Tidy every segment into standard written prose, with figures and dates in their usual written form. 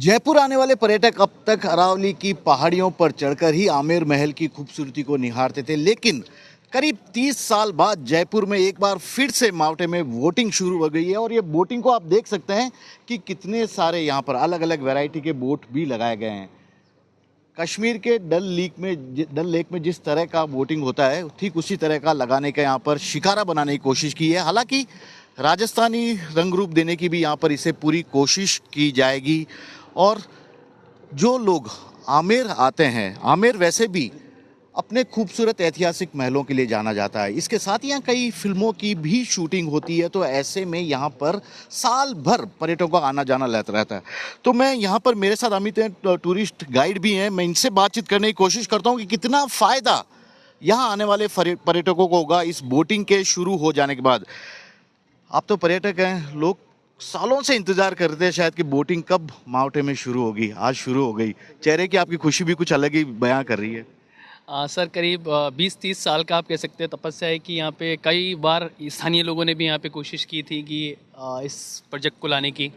जयपुर आने वाले पर्यटक अब तक अरावली की पहाड़ियों पर चढ़कर ही आमेर महल की खूबसूरती को निहारते थे, लेकिन करीब 30 साल बाद जयपुर में एक बार फिर से मावटे में बोटिंग शुरू हो गई है। और ये बोटिंग को आप देख सकते हैं कि कितने सारे यहाँ पर अलग अलग वैरायटी के बोट भी लगाए गए हैं। कश्मीर के डल लेक में जिस तरह का बोटिंग होता है, ठीक उसी तरह का लगाने का यहाँ पर शिकारा बनाने की कोशिश की है। हालांकि राजस्थानी रंग रूप देने की भी यहाँ पर इसे पूरी कोशिश की जाएगी। और जो लोग आमेर आते हैं, आमेर वैसे भी अपने खूबसूरत ऐतिहासिक महलों के लिए जाना जाता है। इसके साथ यहाँ कई फिल्मों की भी शूटिंग होती है, तो ऐसे में यहाँ पर साल भर पर्यटकों का आना जाना रहता है। तो मैं यहाँ पर, मेरे साथ अमित हैं, टूरिस्ट गाइड भी हैं, मैं इनसे बातचीत करने की कोशिश करता हूँ कि कितना फ़ायदा यहाँ आने वाले पर्यटकों को होगा इस बोटिंग के शुरू हो जाने के बाद। आप तो पर्यटक हैं, लोग सालों से इंतजार करते हैं शायद कि बोटिंग कब मावटे में शुरू होगी। आज शुरू हो गई, चेहरे की आपकी खुशी भी कुछ अलग ही बयां कर रही है। सर करीब 20-30 साल का आप कह सकते हैं तपस्या है कि यहाँ पे कई बार स्थानीय लोगों ने भी यहाँ पे कोशिश की थी कि इस प्रोजेक्ट को लाने की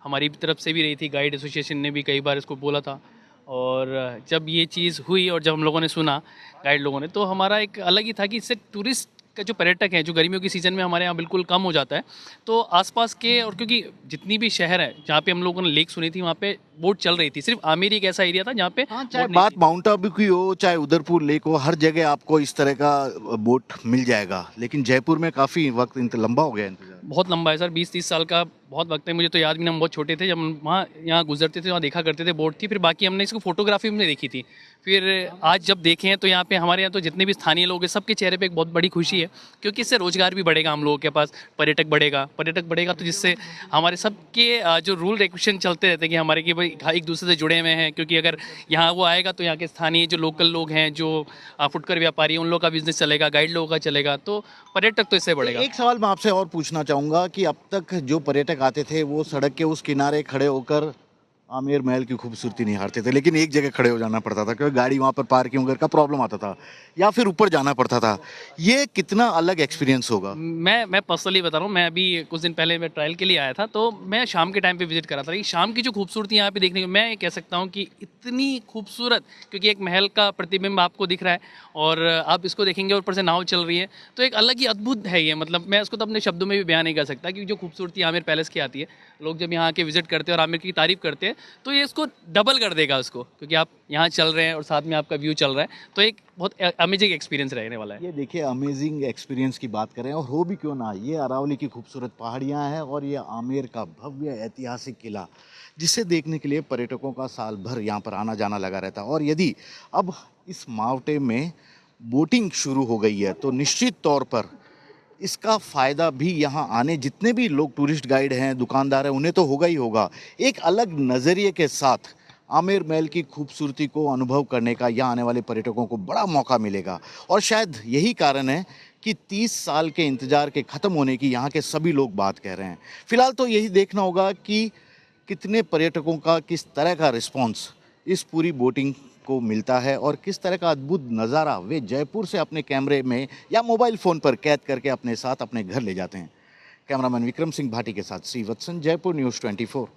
हमारी तरफ से भी रही थी। गाइड एसोसिएशन ने भी कई बार इसको बोला था, और जब ये चीज़ हुई और जब हम लोगों ने सुना, गाइड लोगों ने, तो हमारा एक अलग ही था कि इससे टूरिस्ट का जो पर्यटक हैं, जो गर्मियों की सीज़न में हमारे यहाँ बिल्कुल कम हो जाता है, तो आसपास के, और क्योंकि जितनी भी शहर है जहाँ पे हम लोगों ने लेक सुनी थी, वहाँ पे बोट चल रही थी। सिर्फ आमेर एक ऐसा एरिया था जहाँ पे चाहे बात माउंट आबू की हो, चाहे उदयपुर लेक हो, हर जगह आपको इस तरह का बोट मिल जाएगा। लेकिन जयपुर में काफ़ी वक्त लंबा हो गया इंतजार। बहुत लंबा है सर, 20-30 साल का बहुत वक्त है। मुझे तो याद भी नहीं, हम बहुत छोटे थे जब हम वहाँ यहाँ गुजरते थे, वहाँ देखा करते थे बोट थी। फिर बाकी हमने इसको फोटोग्राफी में देखी थी। फिर आज जब देखे हैं तो यहाँ पे हमारे यहाँ तो जितने भी स्थानीय लोग हैं, सबके चेहरे पे एक बहुत बड़ी खुशी है, क्योंकि इससे रोजगार भी बढ़ेगा हम लोगों के पास। पर्यटक बढ़ेगा तो जिससे हमारे सबके जो रूल रेगुलेशन चलते रहते हैं कि हमारे, कि भाई एक दूसरे से जुड़े हुए हैं, क्योंकि अगर यहाँ वो आएगा तो यहाँ के स्थानीय जो लोकल लोग हैं, जो फुटकर व्यापारी, उन लोगों का बिजनेस चलेगा, गाइड लोगों का चलेगा, तो पर्यटक तो इससे बढ़ेगा। एक सवाल मैं आपसे और पूछना चाहूँगा कि अब तक जो पर्यटक आते थे वो सड़क के उस किनारे खड़े होकर आमेर महल की खूबसूरती निहारते थे, लेकिन एक जगह खड़े हो जाना पड़ता था क्योंकि गाड़ी वहाँ पर पार्किंग वगैरह का प्रॉब्लम आता था, या फिर ऊपर जाना पड़ता था। ये कितना अलग एक्सपीरियंस होगा? मैं पर्सनली बता रहा हूँ, मैं अभी कुछ दिन पहले मैं ट्रायल के लिए आया था, तो मैं शाम के टाइम पे विजिट करा था। लेकिन शाम की जो खूबसूरती यहाँ पे देखने को, मैं कह सकता हूँ कि इतनी खूबसूरत, क्योंकि एक महल का प्रतिबिंब आपको दिख रहा है और आप इसको देखेंगे, ऊपर से नाव चल रही है, तो एक अलग ही अद्भुत है ये। मतलब मैं इसको तो अपने शब्दों में भी बयान नहीं कर सकता, क्योंकि जो खूबसूरती आमेर पैलेस की आती है, लोग जब यहाँ के विजिट करते हैं और आमेर की तारीफ करते हैं, तो ये इसको डबल कर देगा उसको, क्योंकि आप यहाँ चल रहे हैं और साथ में आपका व्यू चल रहा है, तो एक बहुत अमेजिंग एक्सपीरियंस रहने वाला है। ये देखिए, अमेजिंग एक्सपीरियंस की बात करें और हो भी क्यों ना, ये अरावली की खूबसूरत पहाड़ियाँ हैं और ये आमेर का भव्य ऐतिहासिक किला, जिसे देखने के लिए पर्यटकों का साल भर यहाँ पर आना जाना लगा रहता है। और यदि अब इस मावटे में बोटिंग शुरू हो गई है तो निश्चित तौर पर इसका फ़ायदा भी यहाँ आने जितने भी लोग टूरिस्ट गाइड हैं, दुकानदार हैं, उन्हें तो होगा ही होगा। एक अलग नज़रिए के साथ आमेर महल की खूबसूरती को अनुभव करने का यहाँ आने वाले पर्यटकों को बड़ा मौका मिलेगा। और शायद यही कारण है कि 30 साल के इंतज़ार के ख़त्म होने की यहाँ के सभी लोग बात कह रहे हैं। फ़िलहाल तो यही देखना होगा कि कितने पर्यटकों का किस तरह का रिस्पॉन्स इस पूरी बोटिंग को मिलता है और किस तरह का अद्भुत नज़ारा वे जयपुर से अपने कैमरे में या मोबाइल फ़ोन पर कैद करके अपने साथ अपने घर ले जाते हैं। कैमरामैन विक्रम सिंह भाटी के साथ सी वत्सन, जयपुर न्यूज़ 24।